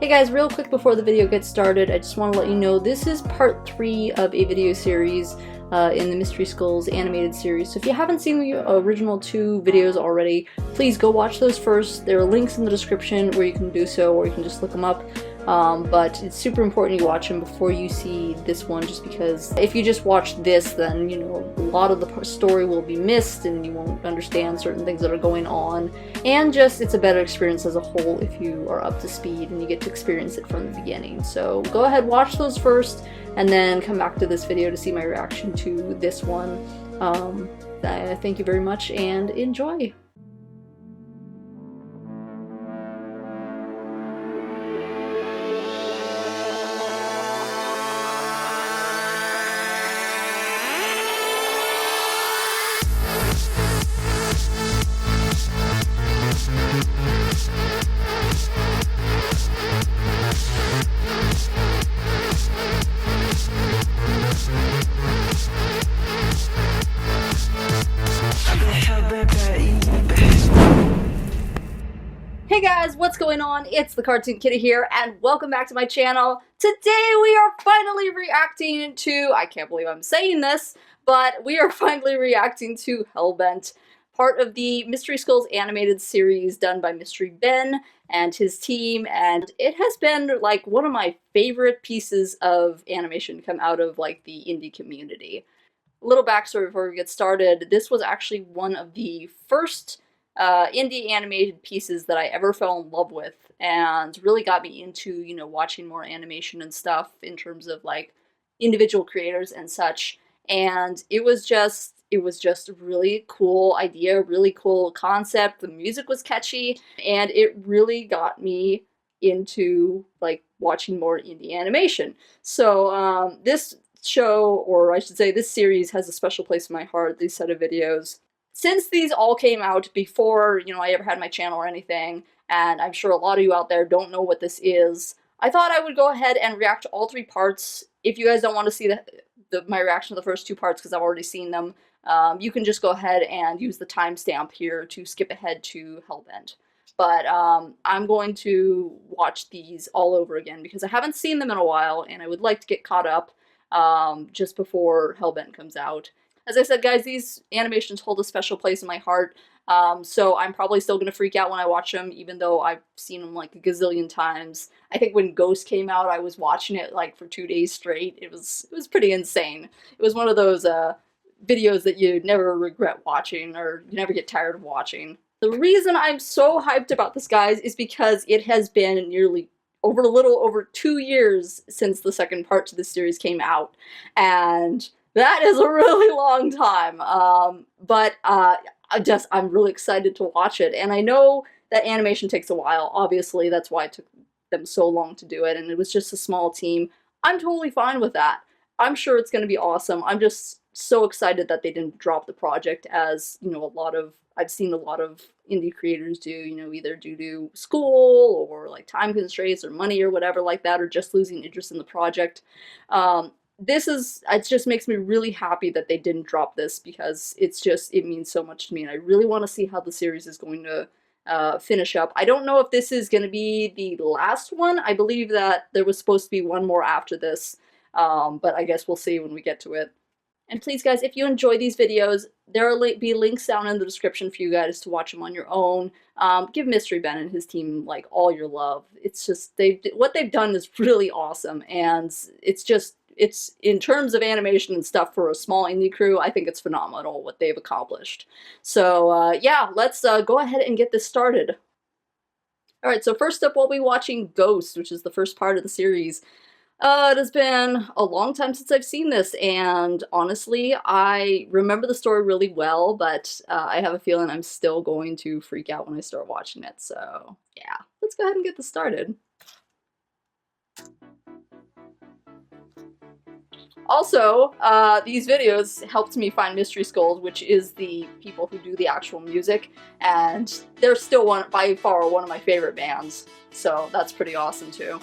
Hey guys, real quick before the video gets started, I just want to let you know this is part 3 of a video series in the Mystery Skulls animated series. So if you haven't seen the original 2 videos already, please go watch those first. There are links in the description where you can do so, or you can just look them up. But it's super important you watch them before you see this one, just because if you just watch this, then, you know, a lot of the story will be missed and you won't understand certain things that are going on. And just, it's a better experience as a whole if you are up to speed and you get to experience it from the beginning. So go ahead, watch those first, and then come back to this video to see my reaction to this one. Thank you very much and enjoy! Hey guys, what's going on? It's TheCartoonKitty here, and welcome back to my channel. Today we are finally reacting to, I can't believe I'm saying this, but we are finally reacting to HELLBENT, part of the Mystery Skulls animated series done by Mystery Ben and his team, and it has been like one of my favorite pieces of animation to come out of like the indie community. A little backstory before we get started, this was actually one of the first indie animated pieces that I ever fell in love with, and really got me into, you know, watching more animation and stuff in terms of like individual creators and such. And it was just a really cool idea, really cool concept. The music was catchy, and it really got me into like watching more indie animation. So this show, or I should say this series, has a special place in my heart, these set of videos. Since these all came out before, you know, I ever had my channel or anything, and I'm sure a lot of you out there don't know what this is, I thought I would go ahead and react to all 3 parts. If you guys don't want to see my reaction to the first 2 parts because I've already seen them, you can just go ahead and use the timestamp here to skip ahead to HELLBENT. But I'm going to watch these all over again because I haven't seen them in a while, and I would like to get caught up just before HELLBENT comes out. As I said, guys, these animations hold a special place in my heart, so I'm probably still going to freak out when I watch them, even though I've seen them like a gazillion times. I think when Ghost came out, I was watching it like for 2 days straight. It was pretty insane. It was one of those videos that you never regret watching, or you never get tired of watching. The reason I'm so hyped about this, guys, is because it has been nearly a little over 2 years since the second part to this series came out, and that is a really long time, but I'm really excited to watch it, and I know that animation takes a while. Obviously, that's why it took them so long to do it, and it was just a small team. I'm totally fine with that. I'm sure it's going to be awesome. I'm just so excited that they didn't drop the project, as, you know, I've seen a lot of indie creators do, you know, either due to school or like time constraints or money or whatever like that, or just losing interest in the project. It just makes me really happy that they didn't drop this, because it means so much to me, and I really want to see how the series is going to finish up. I don't know if this is going to be the last one. I believe that there was supposed to be one more after this, but I guess we'll see when we get to it. And please, guys, if you enjoy these videos, there will be links down in the description for you guys to watch them on your own. Give Mystery Ben and his team like all your love. It's just what they've done is really awesome, and it's in terms of animation and stuff for a small indie crew, I think it's phenomenal what they've accomplished. So yeah, let's go ahead and get this started. Alright, so first up we'll be watching Ghost, which is the first part of the series. It has been a long time since I've seen this, and honestly, I remember the story really well, but I have a feeling I'm still going to freak out when I start watching it, so yeah, let's go ahead and get this started. Also, these videos helped me find Mystery Skulls, which is the people who do the actual music, and they're still by far one of my favorite bands, so that's pretty awesome too.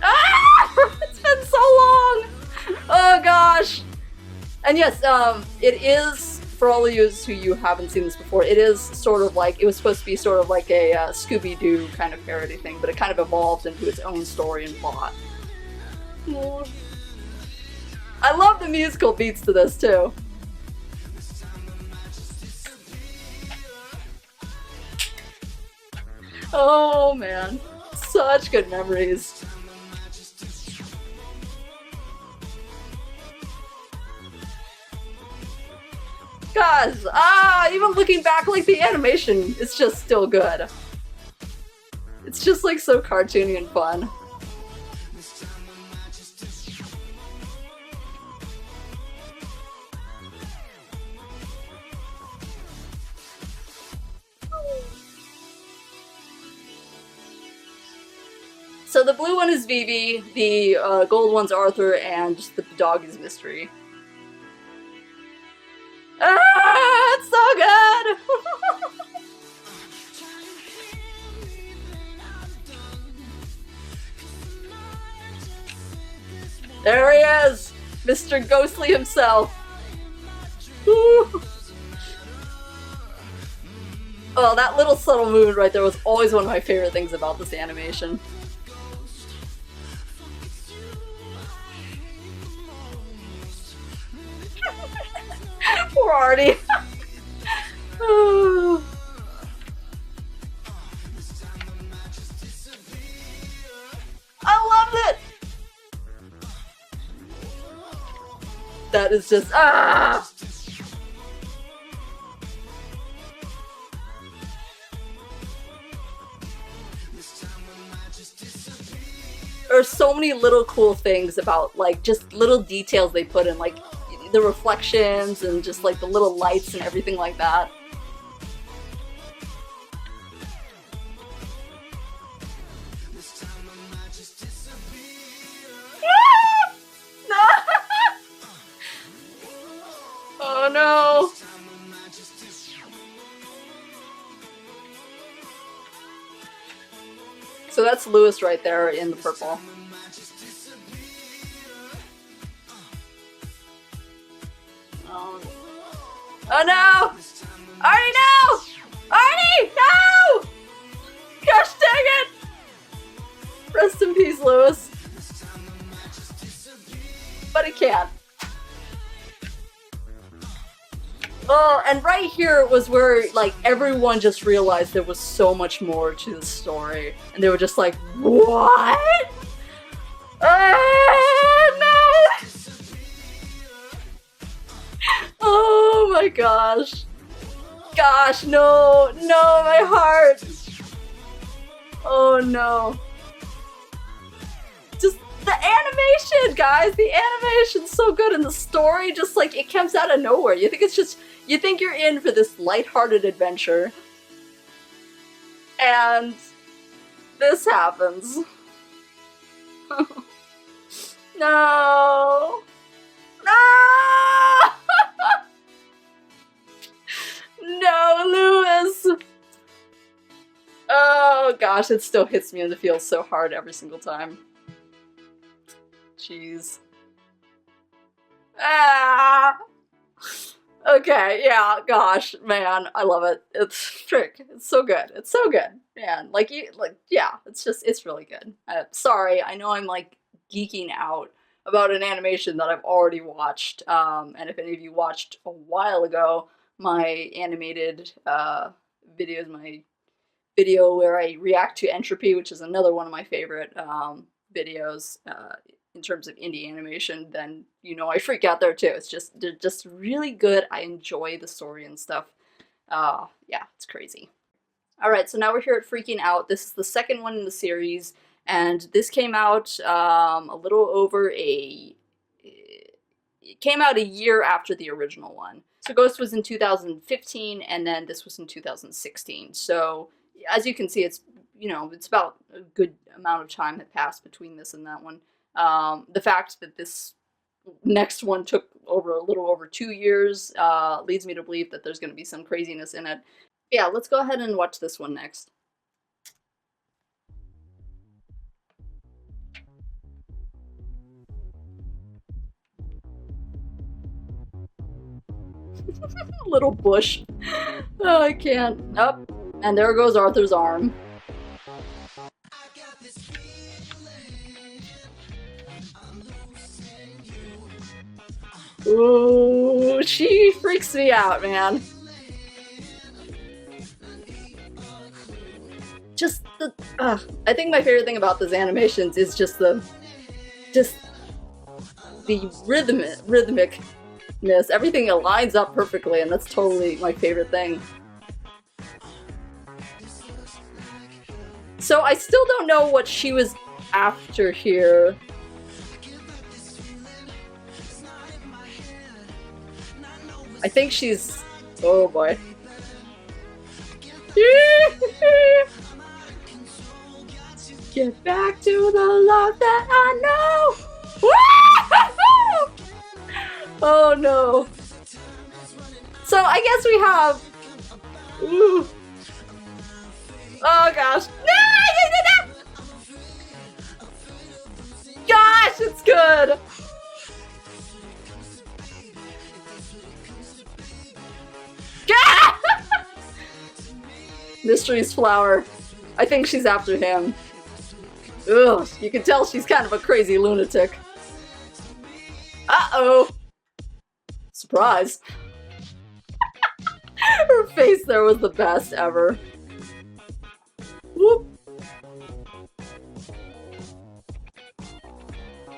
Ah! It's been so long! Oh gosh! And yes, it is, for all of you who haven't seen this before, it is sort of like, it was supposed to be sort of like a Scooby-Doo kind of parody thing, but it kind of evolved into its own story and plot. I love the musical beats to this, too. Oh, man. Such good memories. Gosh, even looking back, like, the animation is just still good. It's just, like, so cartoony and fun. So the blue one is Vivi, the gold one's Arthur, and the dog is Mystery. Ah, it's so good! There he is! Mr. Ghostly himself! Woo. Oh, that little subtle movement right there was always one of my favorite things about this animation. Poor Artie. I loved it! That is just, There are so many little cool things about, like, just little details they put in, like, the reflections and just, like, the little lights and everything like that. No! Oh no! So that's Lewis right there in the purple. Oh, oh no! Artie, no! Artie, no! Gosh dang it! Rest in peace, Lewis. But he can't. Oh, and right here was where, like, everyone just realized there was so much more to the story. And they were just like, what? No! Oh my gosh. Gosh, no, no, my heart. Oh no. Just the animation, guys, the animation's so good, and the story just, like, it comes out of nowhere. You think it's just, you think you're in for this lighthearted adventure, and this happens. No! No! No, Lewis! Oh gosh, it still hits me in the feels so hard every single time. Jeez. Ah! Okay, yeah, gosh, man, I love it. It's so good. It's so good, man. Like, yeah, it's just, it's really good. Sorry, I know I'm, like, geeking out about an animation that I've already watched, and if any of you watched a while ago, my animated, videos, my video where I react to Entropy, which is another one of my favorite, videos, in terms of indie animation, then you know I freak out there too. It's just, they're just really good. I enjoy the story and stuff. Yeah, it's crazy. Alright, so now we're here at Freaking Out. This is the second one in the series, and this came out a little over it came out a year after the original one. So Ghost was in 2015, and then this was in 2016. So as you can see, it's, you know, it's about a good amount of time had passed between this and that one. The fact that this next one took a little over 2 years leads me to believe that there's going to be some craziness in it. Yeah, let's go ahead and watch this one next. Little bush. Oh, I can't. Oh, and there goes Arthur's arm. Ooh, she freaks me out, man. Just the, I think my favorite thing about these animations is just the rhythmicness. Everything aligns up perfectly, and that's totally my favorite thing. So I still don't know what she was after here. I think she's... oh boy. Get back to the love that I know! Oh no. So I guess we have... ooh. Oh gosh. Gosh, it's good! Mystery's flower. I think she's after him. Ugh, you can tell she's kind of a crazy lunatic. Uh-oh! Surprise. Her face there was the best ever. Whoop.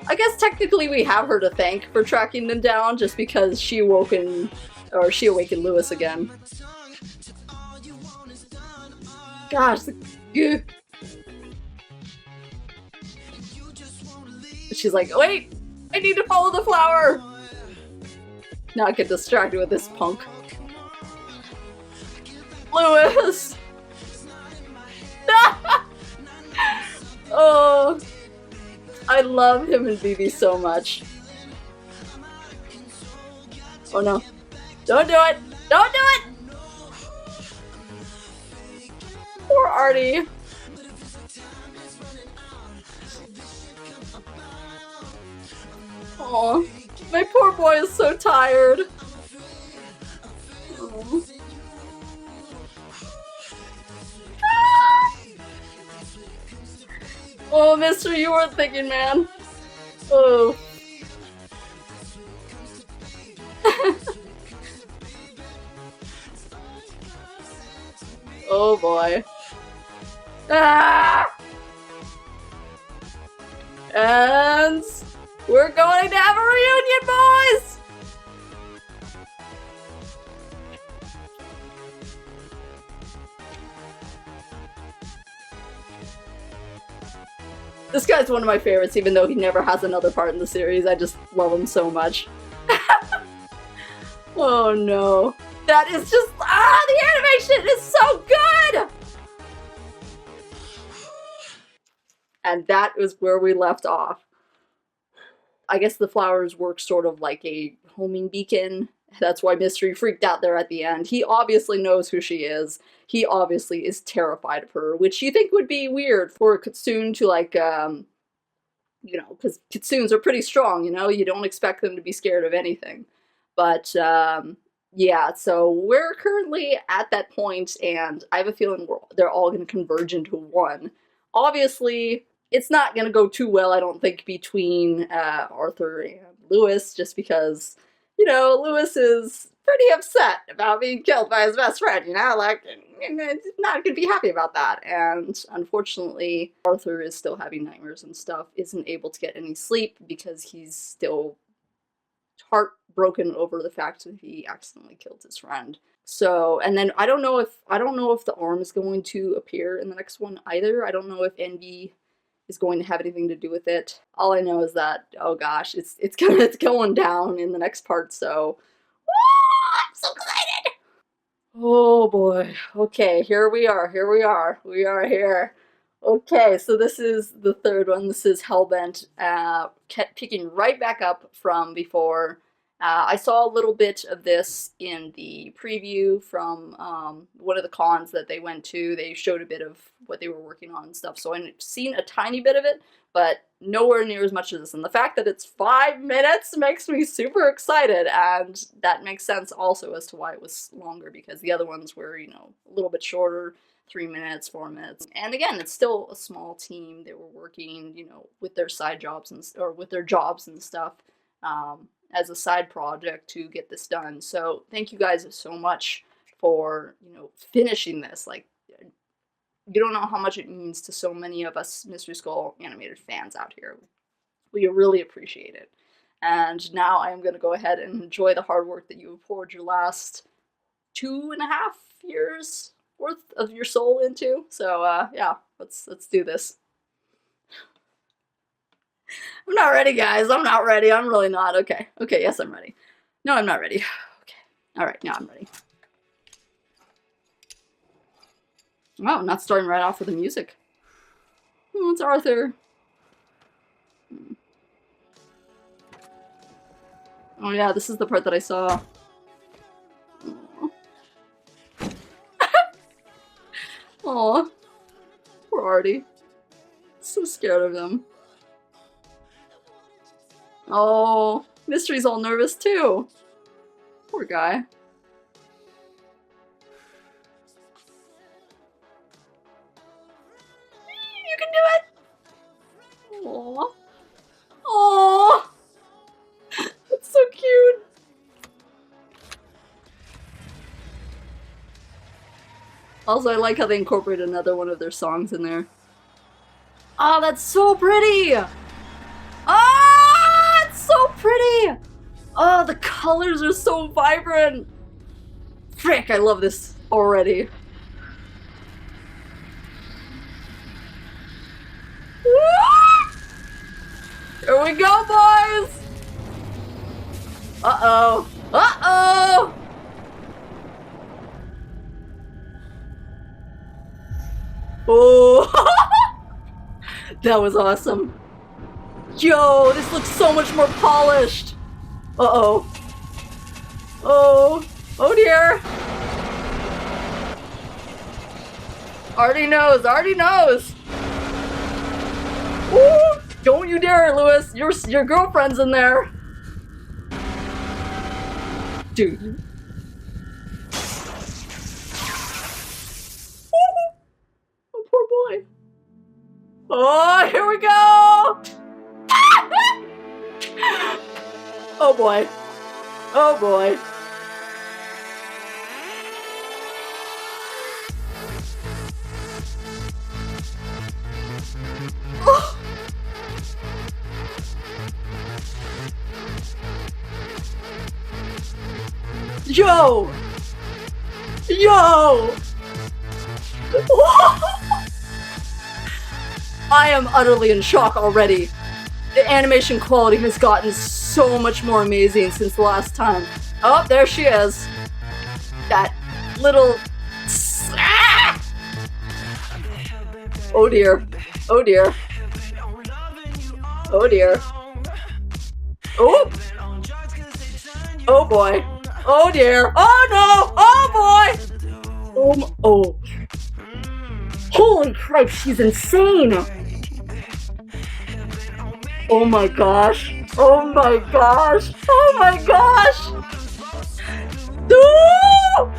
I guess technically we have her to thank for tracking them down, just because she awakened Lewis again. Gosh, she's like, wait, I need to follow the flower. Not get distracted with this punk. Lewis! Oh, I love him and Vivi so much. Oh no. Don't do it! Don't do it! Poor Artie. Aw, my poor boy is so tired. Aww. Oh, mister, you weren't thinking, man. Oh. Oh boy. Ah! And we're going to have a reunion, boys! This guy's one of my favorites, even though he never has another part in the series. I just love him so much. Oh no. That is just... the animation is so good! And that is where we left off. I guess the flowers work sort of like a homing beacon. That's why Mystery freaked out there at the end. He obviously knows who she is. He obviously is terrified of her, which you think would be weird for a Kitsune to, like, you know, because Kitsunes are pretty strong, you know? You don't expect them to be scared of anything. But, yeah, so we're currently at that point, and I have a feeling they're all going to converge into one. Obviously, it's not going to go too well, I don't think, between Arthur and Lewis, just because, you know, Lewis is pretty upset about being killed by his best friend, you know? Like, not going to be happy about that. And unfortunately, Arthur is still having nightmares and stuff, isn't able to get any sleep because he's still heartbroken over the fact that he accidentally killed his friend. So, and then I don't know if the arm is going to appear in the next one either. I don't know if Envy is going to have anything to do with it. All I know is that, oh gosh, it's going down in the next part, so I'm so excited! Oh boy. Okay, here we are. We are here. Okay, so this is the third one. This is Hellbent, picking right back up from before. I saw a little bit of this in the preview from one of the cons that they went to. They showed a bit of what they were working on and stuff, so I've seen a tiny bit of it, but nowhere near as much as this. And the fact that it's 5 minutes makes me super excited, and that makes sense also as to why it was longer, because the other ones were, you know, a little bit shorter, 3 minutes, 4 minutes. And again, it's still a small team. They were working, you know, with their side jobs or with their jobs and stuff. As a side project to get this done. So thank you guys so much for, you know, finishing this. Like, you don't know how much it means to so many of us Mystery Skull animated fans out here. We really appreciate it. And now I am going to go ahead and enjoy the hard work that you have poured your last 2.5 years worth of your soul into. So yeah, let's do this. I'm not ready, guys. I'm not ready. I'm really not. Okay. Okay, yes, I'm ready. No, I'm not ready. Okay. Alright, now I'm ready. Wow, not starting right off with the music. Oh, it's Arthur. Oh yeah, this is the part that I saw. Aw. Poor Artie. So scared of him. Oh, Mystery's all nervous too. Poor guy. You can do it! Aww. Aww! That's so cute! Also, I like how they incorporated another one of their songs in there. Oh, that's so pretty! Oh, it's so pretty! Oh, the colors are so vibrant! Frick, I love this already. Here we go, boys! Uh-oh. Uh-oh! Oh! That was awesome. Yo, this looks so much more polished. Uh-oh. Oh. Oh dear. Already knows. Already knows. Ooh. Don't you dare, Lewis. Your girlfriend's in there. Dude. Oh, poor boy. Oh, here we go. Oh boy. Oh boy. Oh. Yo! Yo! I am utterly in shock already. The animation quality has gotten so much more amazing since the last time. Oh, there she is. That little... Oh dear. Oh dear. Oh dear. Oh! Oh boy. Oh dear. Oh no! Oh boy! Oh, oh. Holy crap, she's insane! Oh my gosh. Oh my gosh. Oh my gosh. Ooh!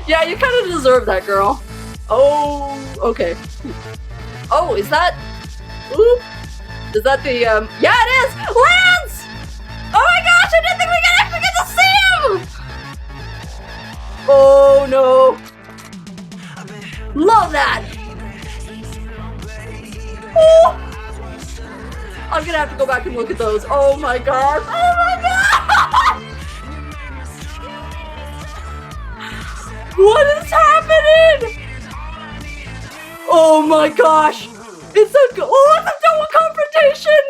Yeah, you kind of deserve that, girl. Oh, okay. Oh, is that... Oop. Is that the, Yeah, it is! Lance! Oh my gosh, I didn't think we could actually get to see him! Oh no. Love that! Oh! I'm gonna have to go back and look at those. Oh my god! Oh my god! What is happening? Oh my gosh! It's a double confrontation!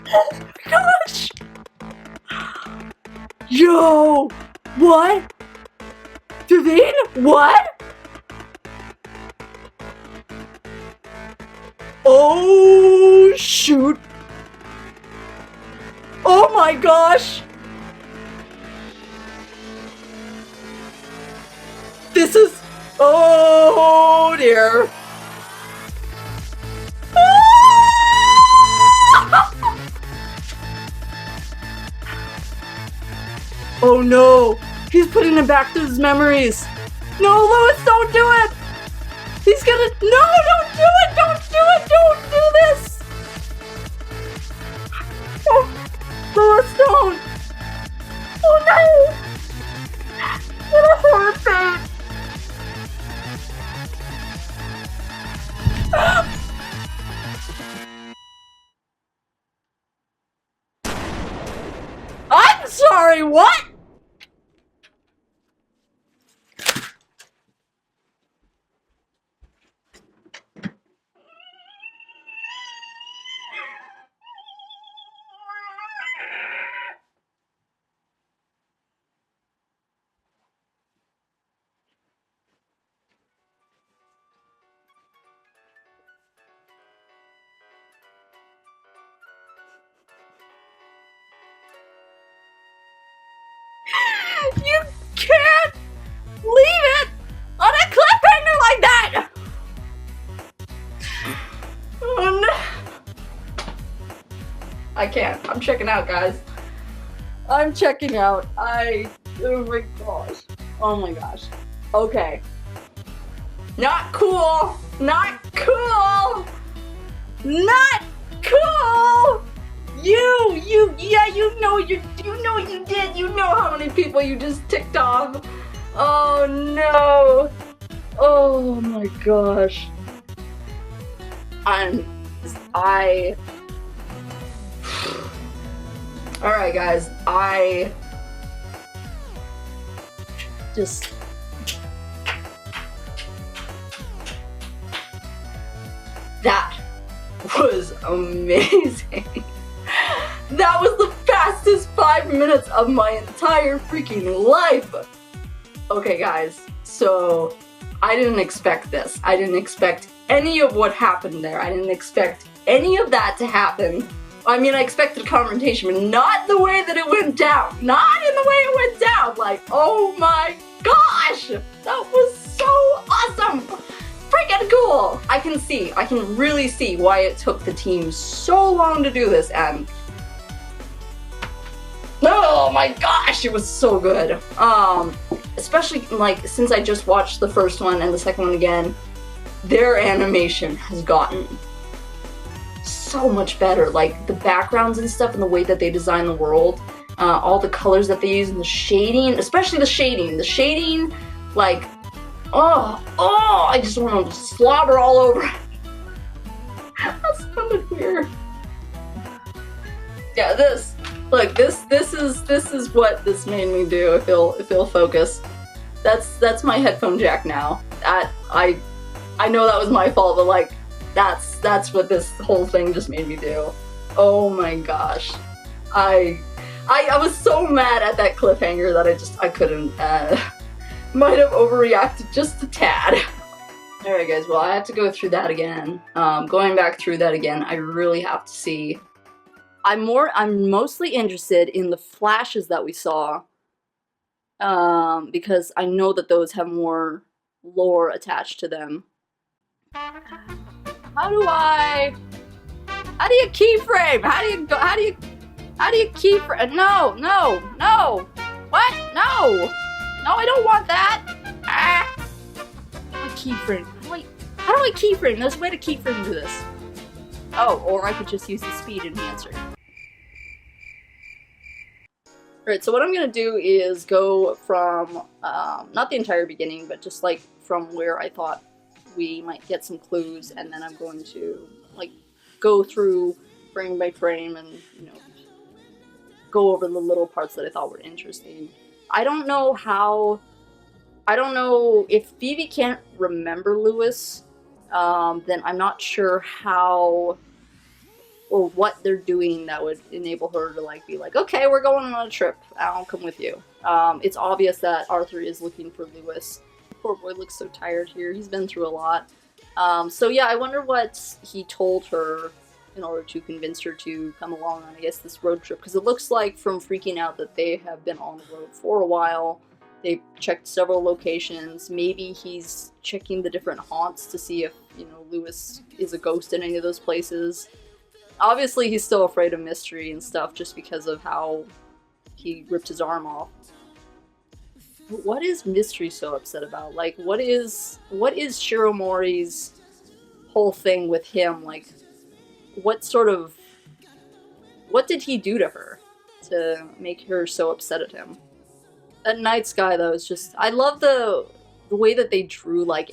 Oh my gosh! Yo! What? Devine? What? Oh! gosh! This is... oh dear. Oh no! He's putting it back through his memories! No, Louis, don't do it! He's gonna... no, don't do it! Don't do it! Don't do this! Oh, Louis, don't! Oh no! What a horror fate! I'm sorry, what? You can't leave it on a cliffhanger like that! Oh no. I can't. I'm checking out, guys. I'm checking out. Oh my gosh. Oh my gosh. Okay. Not cool. Not cool. Not cool. Yeah, you know you did. You know how many people you just ticked off. Oh no. Oh my gosh. Alright guys, that was amazing. That was the fastest 5 minutes of my entire freaking life. Okay guys, so I didn't expect this. I didn't expect any of what happened there. I didn't expect any of that to happen. I mean, I expected a confrontation, but not the way that it went down. Not in the way it went down. Like, oh my gosh, that was so awesome. Freaking cool. I can really see why it took the team so long to do this, and oh my gosh, it was so good. Especially like since I just watched the first one and the second one again, their animation has gotten so much better. Like the backgrounds and stuff and the way that they design the world, all the colors that they use and the shading, especially the shading, like, oh, I just want to slobber all over it. That sounded weird. Yeah, this is what this made me do. If you'll focus, that's my headphone jack now. I know that was my fault, but like that's what this whole thing just made me do. Oh my gosh, I was so mad at that cliffhanger that I couldn't. Might have overreacted just a tad. Alright guys, well I have to go through that again. Going back through that again, I really have to see. I'm mostly interested in the flashes that we saw, because I know that those have more lore attached to them. How do you keyframe? How do you keyframe? No! What? No, I don't want that! Keyframe. How do I keyframe? There's a way to keyframe to this. Oh, or I could just use the speed enhancer. Alright, so what I'm gonna do is go from, not the entire beginning, but just like from where I thought we might get some clues, and then I'm going to, like, go through frame by frame and, you know, go over the little parts that I thought were interesting. I don't know if Phoebe can't remember Louis, then I'm not sure how or what they're doing that would enable her to like be like, okay, we're going on a trip, I'll come with you. It's obvious that Arthur is looking for Louis. Poor boy looks so tired here, he's been through a lot. So yeah, I wonder what he told her in order to convince her to come along on, I guess, this road trip. Because it looks like from freaking out that they have been on the road for a while. They've checked several locations. Maybe he's checking the different haunts to see if, you know, Lewis is a ghost in any of those places. Obviously, he's still afraid of Mystery and stuff just because of how he ripped his arm off. But what is Mystery so upset about? Like, what is Shiromori's whole thing with him? Like, what did he do to her to make her so upset at him? That night sky, though, is just, I love the way that they drew, like,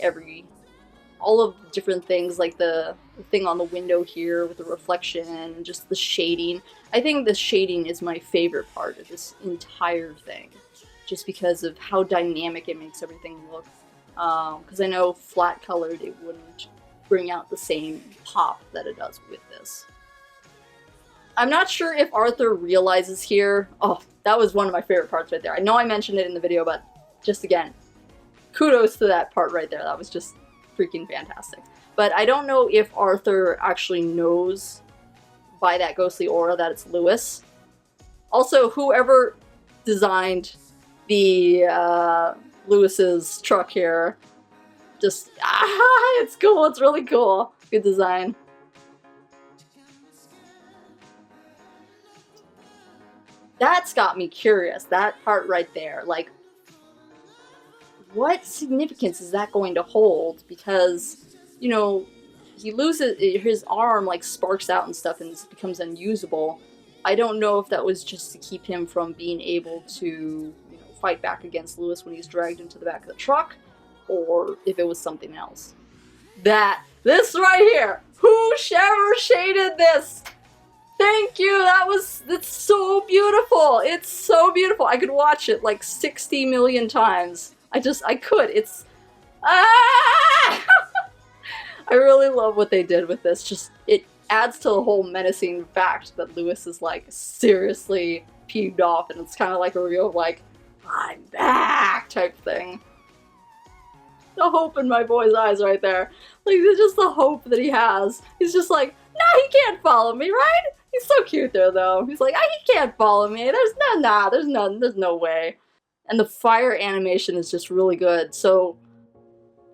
all of the different things, like the thing on the window here with the reflection and just the shading. I think the shading is my favorite part of this entire thing, just because of how dynamic it makes everything look. Because I know flat colored, it wouldn't bring out the same pop that it does with this. I'm not sure if Arthur realizes here. Oh, that was one of my favorite parts right there. I know I mentioned it in the video, but just again, kudos to that part right there. That was just freaking fantastic. But I don't know if Arthur actually knows by that ghostly aura that it's Lewis. Also, whoever designed the Lewis's truck here, just, it's cool, it's really cool. Good design. That's got me curious, that part right there. Like, what significance is that going to hold? Because, you know, he loses, his arm, like, sparks out and stuff and becomes unusable. I don't know if that was just to keep him from being able to, you know, fight back against Lewis when he's dragged into the back of the truck, or if it was something else. This right here! Whoever shaded this! Thank you! It's so beautiful! It's so beautiful! I could watch it like 60 million times. I could. It's... I really love what they did with this. Just, it adds to the whole menacing fact that Lewis is, like, seriously peeved off, and it's kind of like a real, like, I'm back type thing. The hope in my boy's eyes right there. Like, there's just the hope that he has. He's just like, nah, he can't follow me, right? He's so cute there, though. He's like, he can't follow me. There's no way. And the fire animation is just really good. So,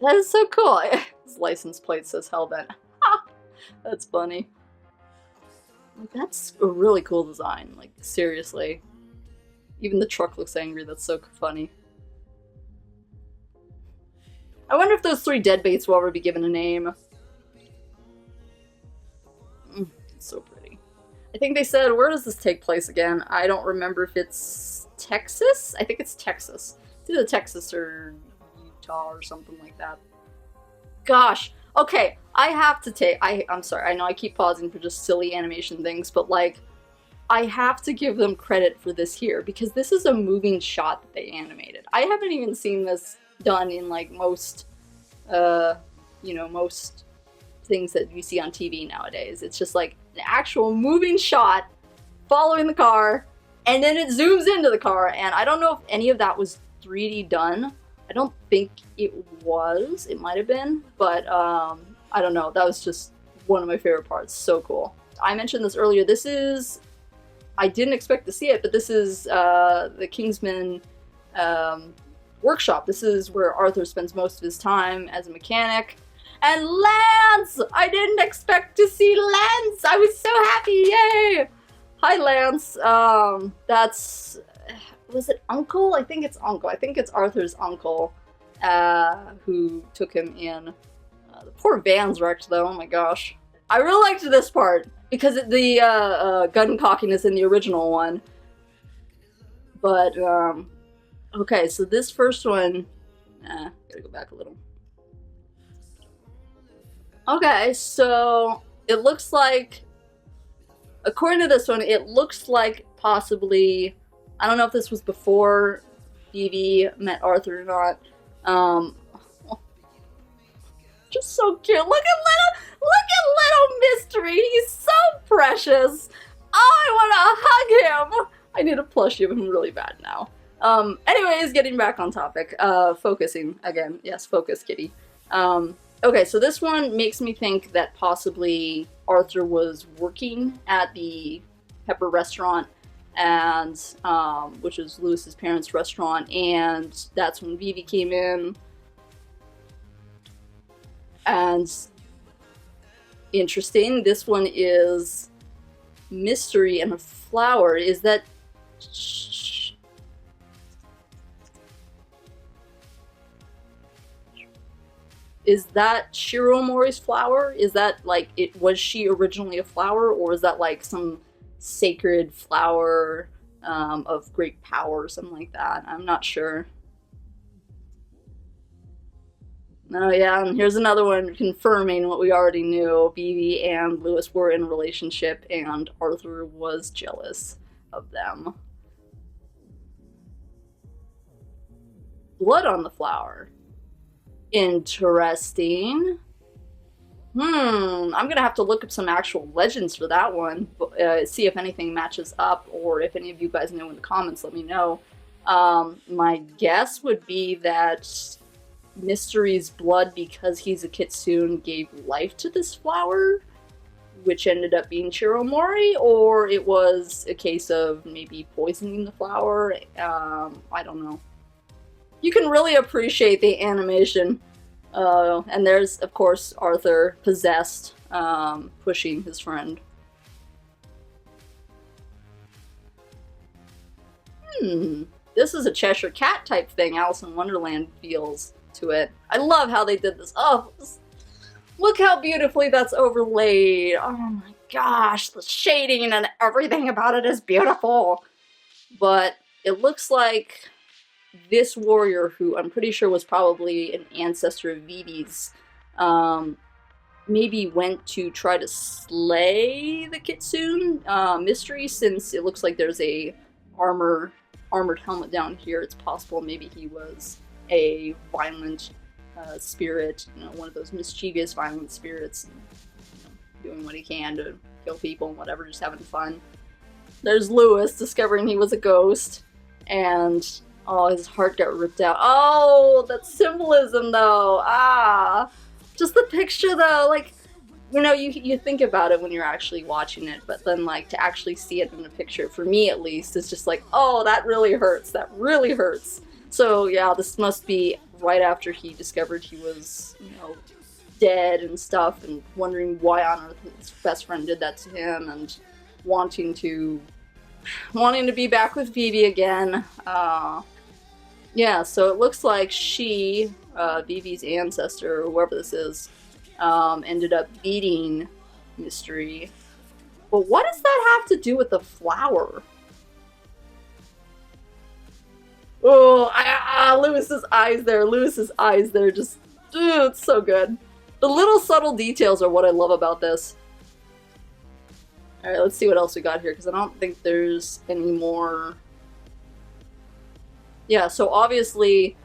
that is so cool. His license plate says HELLBENT. That's funny. Like, that's a really cool design. Like, seriously. Even the truck looks angry. That's so funny. I wonder if those 3 deadbaits will ever be given a name. It's so pretty. I think they said, where does this take place again? I don't remember if it's Texas? I think it's Texas. It's either Texas or Utah or something like that. Gosh. Okay, I have to I'm sorry, I know I keep pausing for just silly animation things, but like, I have to give them credit for this here, because this is a moving shot that they animated. I haven't even seen this done in like most, you know, most things that you see on TV nowadays. It's just like an actual moving shot following the car, and then it zooms into the car, and I don't know if any of that was 3D done. I don't think it was. It might have been, but I don't know. That was just one of my favorite parts. So cool. I mentioned this earlier. This is, I didn't expect to see it, but this is the Kingsman workshop. This is where Arthur spends most of his time as a mechanic. And Lance! I didn't expect to see Lance! I was so happy! Yay! Hi, Lance. Was it Uncle? I think it's Uncle. I think it's Arthur's uncle who took him in. The poor van's wrecked, though. Oh my gosh. I really liked this part because the gun cocking is in the original one. But, okay, so this first one... gotta go back a little. Okay, so it looks like... According to this one, it looks like possibly... I don't know if this was before Vivi met Arthur or not. Just so cute. Look at little Mystery. He's so precious. Oh, I want to hug him. I need a plushie of him really bad now. Anyways, getting back on topic. Focusing again. Yes, focus, kitty. Okay, so this one makes me think that possibly Arthur was working at the Pepper restaurant, and which is Lewis's parents' restaurant, and that's when Vivi came in. And interesting, this one is mystery and a flower. Is that Shiro Mori's flower? Is that like was she originally a flower, or is that like some sacred flower of great power or something like that? I'm not sure. Oh yeah, and here's another one confirming what we already knew. Vivi and Lewis were in a relationship, and Arthur was jealous of them. Blood on the flower. Interesting. I'm gonna have to look up some actual legends for that one, see if anything matches up, or if any of you guys know in the comments, let me know. My guess would be that Mystery's blood, because he's a kitsune, gave life to this flower, which ended up being Shiro Mori, or it was a case of maybe poisoning the flower. I don't know. You can really appreciate the animation. And there's, of course, Arthur, possessed, pushing his friend. This is a Cheshire Cat type thing. Alice in Wonderland feels to it. I love how they did this. Oh, look how beautifully that's overlaid. Oh my gosh, the shading and everything about it is beautiful. But it looks like this warrior, who I'm pretty sure was probably an ancestor of Vivi's, maybe went to try to slay the kitsune mystery, since it looks like there's a armored helmet down here. It's possible maybe he was a violent spirit, one of those mischievous violent spirits, doing what he can to kill people and whatever, just having fun. There's Lewis discovering he was a ghost, and oh, his heart got ripped out. Oh, that symbolism though. Just the picture though, like, you think about it when you're actually watching it, but then like to actually see it in a picture, for me at least, it's just like, oh, that really hurts. That really hurts. So yeah, this must be right after he discovered he was, dead and stuff, and wondering why on earth his best friend did that to him, and wanting to be back with Vivi again. Yeah, so it looks like she, Vivi's ancestor, or whoever this is, ended up beating Mystery. But what does that have to do with the flower? Oh, Lewis's eyes there, just, it's so good. The little subtle details are what I love about this. Alright, let's see what else we got here, because I don't think there's any more. Yeah, so obviously,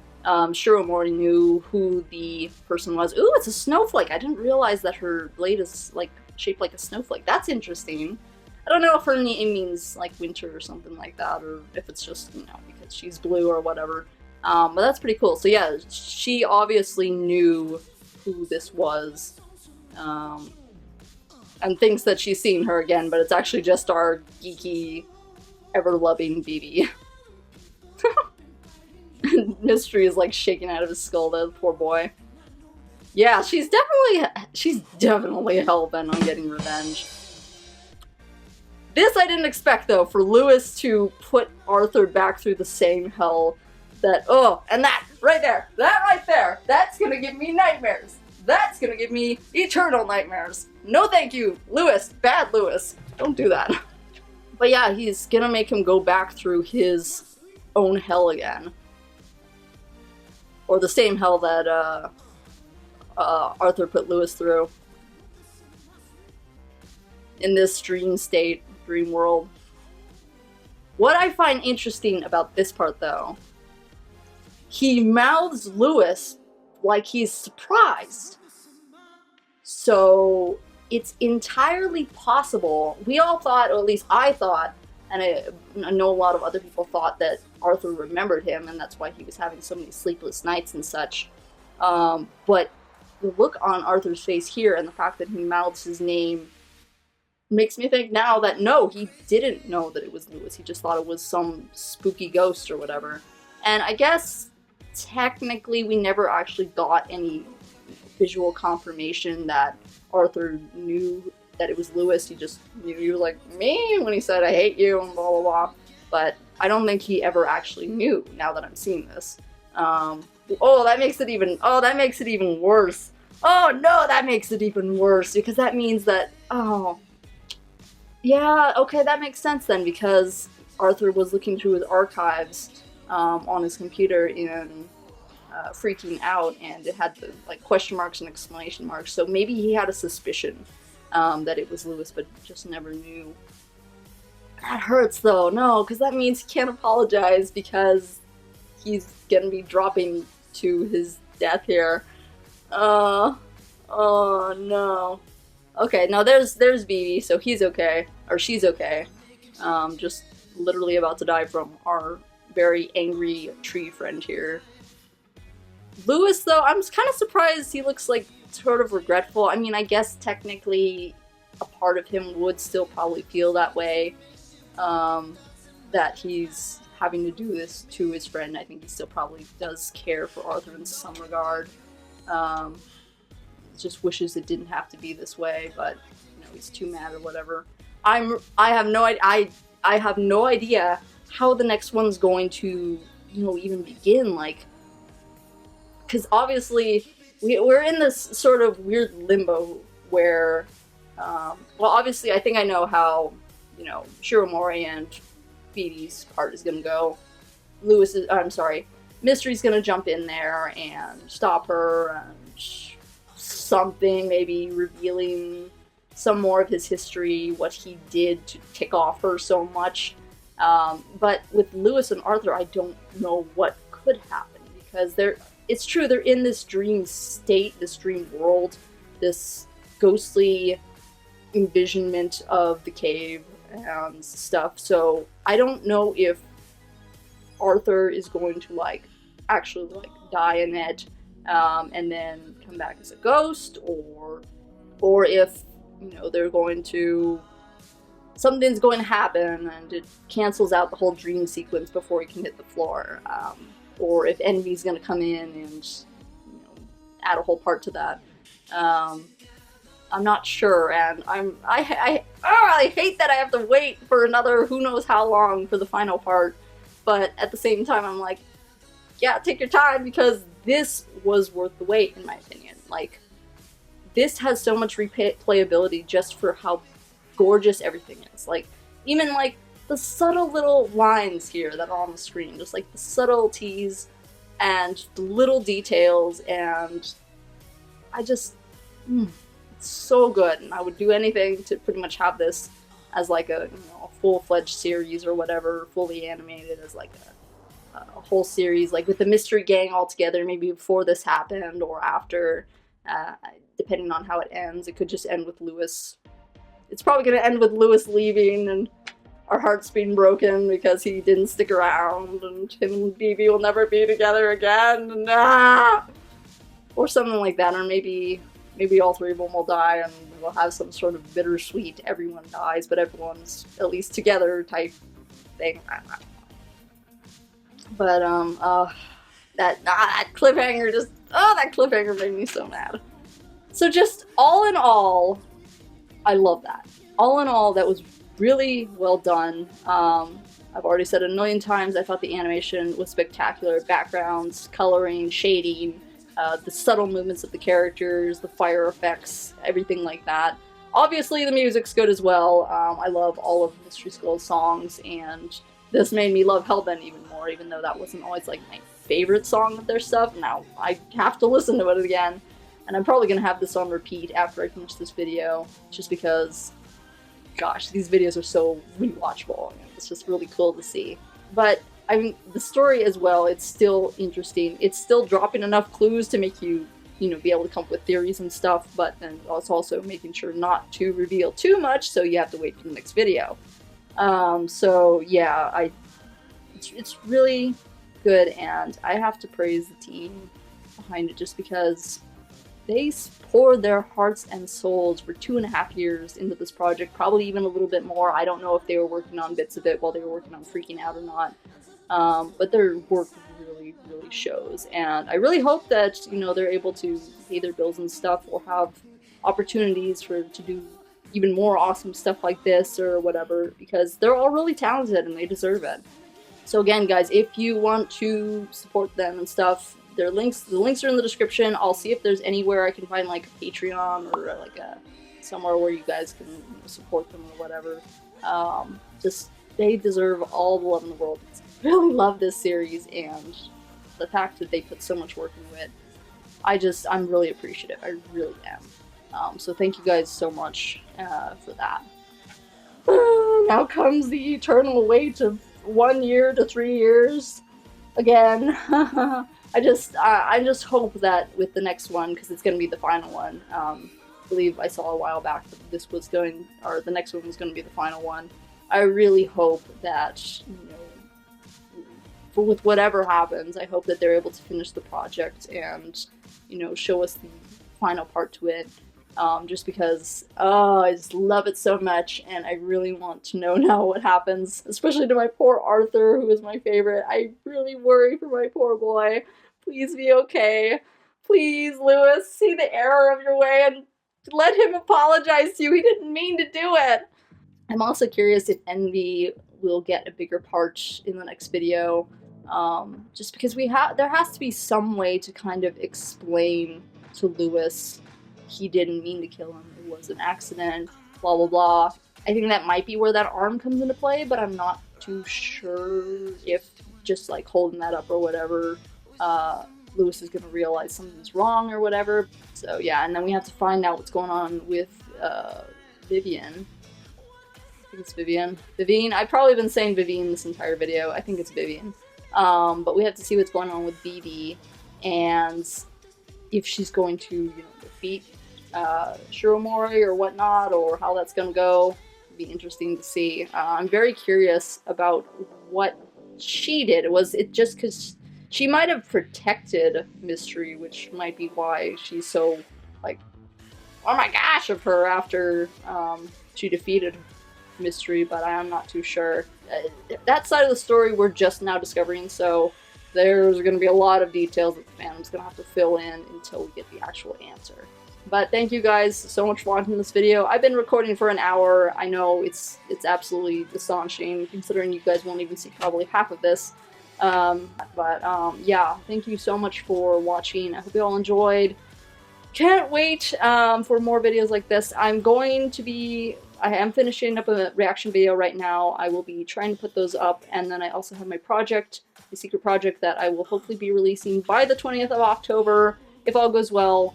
Shiro Mori knew who the person was. Ooh, it's a snowflake! I didn't realize that her blade is, like, shaped like a snowflake. That's interesting. I don't know if her name means, like, winter or something like that, or if it's just, because she's blue or whatever. But that's pretty cool. So yeah, she obviously knew who this was, and thinks that she's seen her again, but it's actually just our geeky, ever-loving Vivi. Mystery is like shaking out of his skull, though, poor boy. Yeah, she's definitely hell-bent on getting revenge. This I didn't expect, though, for Lewis to put Arthur back through the same hell that, and that right there, that's gonna give me nightmares. That's gonna give me eternal nightmares. No thank you, Lewis, bad Lewis. Don't do that. But yeah, he's gonna make him go back through his own hell again. Or the same hell that Arthur put Lewis through. In this dream state, dream world. What I find interesting about this part, though, he mouths Lewis like he's surprised. So it's entirely possible. We all thought, or at least I thought, and I know a lot of other people thought, that Arthur remembered him, and that's why he was having so many sleepless nights and such. But the look on Arthur's face here and the fact that he mouths his name makes me think now that no, he didn't know that it was Lewis. He just thought it was some spooky ghost or whatever. And I guess technically we never actually got any visual confirmation that Arthur knew that it was Lewis. He just knew, he was like, me, when he said, I hate you, and blah, blah, blah. But I don't think he ever actually knew, now that I'm seeing this. That makes it even worse. Oh no, that makes it even worse, because that means that, yeah, okay, that makes sense then, because Arthur was looking through his archives on his computer in Freaking Out, and it had the like question marks and exclamation marks, so maybe he had a suspicion that it was Lewis, but just never knew. That hurts though, no, because that means he can't apologize because he's gonna be dropping to his death here. Oh no. Okay, now there's BB, so he's okay, or she's okay. Just literally about to die from our very angry tree friend here. Lewis, though, I'm kind of surprised he looks like sort of regretful. I mean, I guess technically a part of him would still probably feel that way, that he's having to do this to his friend. I think he still probably does care for Arthur in some regard. Just wishes it didn't have to be this way, but you know, he's too mad or whatever. I have no idea how the next one's going to, even begin, like, because obviously we're in this sort of weird limbo where, obviously I think I know how, Shiromori and Phoebe's part is gonna go. Mystery's gonna jump in there and stop her and something, maybe revealing some more of his history, what he did to tick off her so much. But with Lewis and Arthur, I don't know what could happen, because it's true, they're in this dream state, this dream world, this ghostly envisionment of the cave and stuff, so I don't know if Arthur is going to, actually, die in it, and then come back as a ghost, or if, they're going to, something's going to happen and it cancels out the whole dream sequence before he can hit the floor, or if Envy's going to come in and, add a whole part to that. I'm not sure, and I hate that I have to wait for another who knows how long for the final part, but at the same time I'm like, yeah, take your time, because this was worth the wait, in my opinion. Like, this has so much replayability just for how gorgeous everything is. Like, even the subtle little lines here that are on the screen, just the subtleties and the little details, and I just, it's so good, and I would do anything to pretty much have this as a full-fledged series or whatever, fully animated as a whole series, with the Mystery Gang all together, maybe before this happened or after, depending on how it ends. It could just end with Lewis. It's probably going to end with Lewis leaving and our hearts being broken because he didn't stick around, and him and BB will never be together again, and or something like that, or maybe all three of them will die and we'll have some sort of bittersweet everyone dies but everyone's at least together type thing. But that cliffhanger that cliffhanger made me so mad. So just all in all, I love that. All in all, that was really well done. I've already said it a million times, I thought the animation was spectacular. Backgrounds, coloring, shading, the subtle movements of the characters, the fire effects, everything like that. Obviously the music's good as well. I love all of Mystery Skull's songs, and this made me love Hellbent even more, even though that wasn't always my favorite song of their stuff. Now I have to listen to it again, and I'm probably gonna have this on repeat after I finish this video, just because, gosh, these videos are so rewatchable, and it's just really cool to see. But I mean, the story as well, it's still interesting. It's still dropping enough clues to make you, be able to come up with theories and stuff, but then it's also making sure not to reveal too much, so you have to wait for the next video. So yeah, it's really good, and I have to praise the team behind it, just because they poured their hearts and souls for 2.5 years into this project, probably even a little bit more. I don't know if they were working on bits of it while they were working on Freaking Out or not, but their work really, really shows. And I really hope that, you know, they're able to pay their bills and stuff, or have opportunities to do even more awesome stuff like this or whatever, because they're all really talented and they deserve it. So again, guys, if you want to support them and stuff, the links are in the description. I'll see if there's anywhere I can find like a Patreon or like somewhere where you guys can support them or whatever. Just, they deserve all the love in the world. I really love this series, and the fact that they put so much work into it, I'm really appreciative. I really am. So thank you guys so much for that. Now comes the eternal wait of 1 year to 3 years again. I just hope that with the next one, because it's going to be the final one, I believe I saw a while back that the next one was going to be the final one. I really hope that, you know, with whatever happens, I hope that they're able to finish the project and, you know, show us the final part to it. Just because, I just love it so much, and I really want to know now what happens, especially to my poor Arthur, who is my favorite. I really worry for my poor boy. Please be okay. Please, Lewis, see the error of your way and let him apologize to you. He didn't mean to do it. I'm also curious if Envy will get a bigger part in the next video, just because there has to be some way to kind of explain to Lewis he didn't mean to kill him, it was an accident, blah blah blah. I think that might be where that arm comes into play, but I'm not too sure if just like holding that up or whatever, Lewis is gonna realize something's wrong or whatever. So yeah, and then we have to find out what's going on with Vivian. I think it's Vivian. Vivian, I've probably been saying Vivian this entire video. I think it's Vivian. But we have to see what's going on with Vivi, and if she's going to, you know, defeat Shiromori or whatnot, or how that's gonna go. It'd be interesting to see. I'm very curious about what she did. Was it just because she might have protected Mystery, which might be why she's so, like, oh my gosh of her after she defeated Mystery, but I'm not too sure. That side of the story we're just now discovering, so there's going to be a lot of details that the fandom's going to have to fill in until we get the actual answer. But thank you guys so much for watching this video. I've been recording for an hour. I know it's absolutely astonishing, considering you guys won't even see probably half of this. Yeah, thank you so much for watching. I hope you all enjoyed. Can't wait for more videos like this. I am finishing up a reaction video right now. I will be trying to put those up, and then I also have my project, the secret project that I will hopefully be releasing by the 20th of October, if all goes well.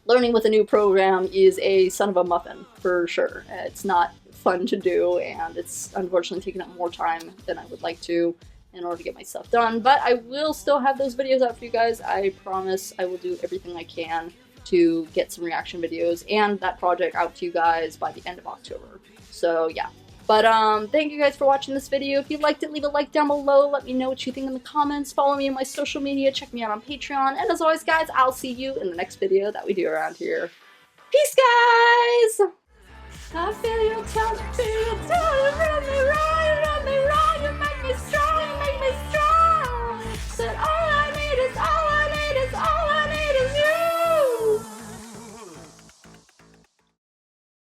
Learning with a new program is a son of a muffin, for sure. It's not fun to do, and it's unfortunately taking up more time than I would like to in order to get my stuff done. But I will still have those videos out for you guys. I promise I will do everything I can to get some reaction videos and that project out to you guys by the end of October. So yeah. But thank you guys for watching this video. If you liked it, leave a like down below. Let me know what you think in the comments. Follow me on my social media. Check me out on Patreon. And as always, guys, I'll see you in the next video that we do around here. Peace, guys! I feel your touch, feel your touch, run me right, run me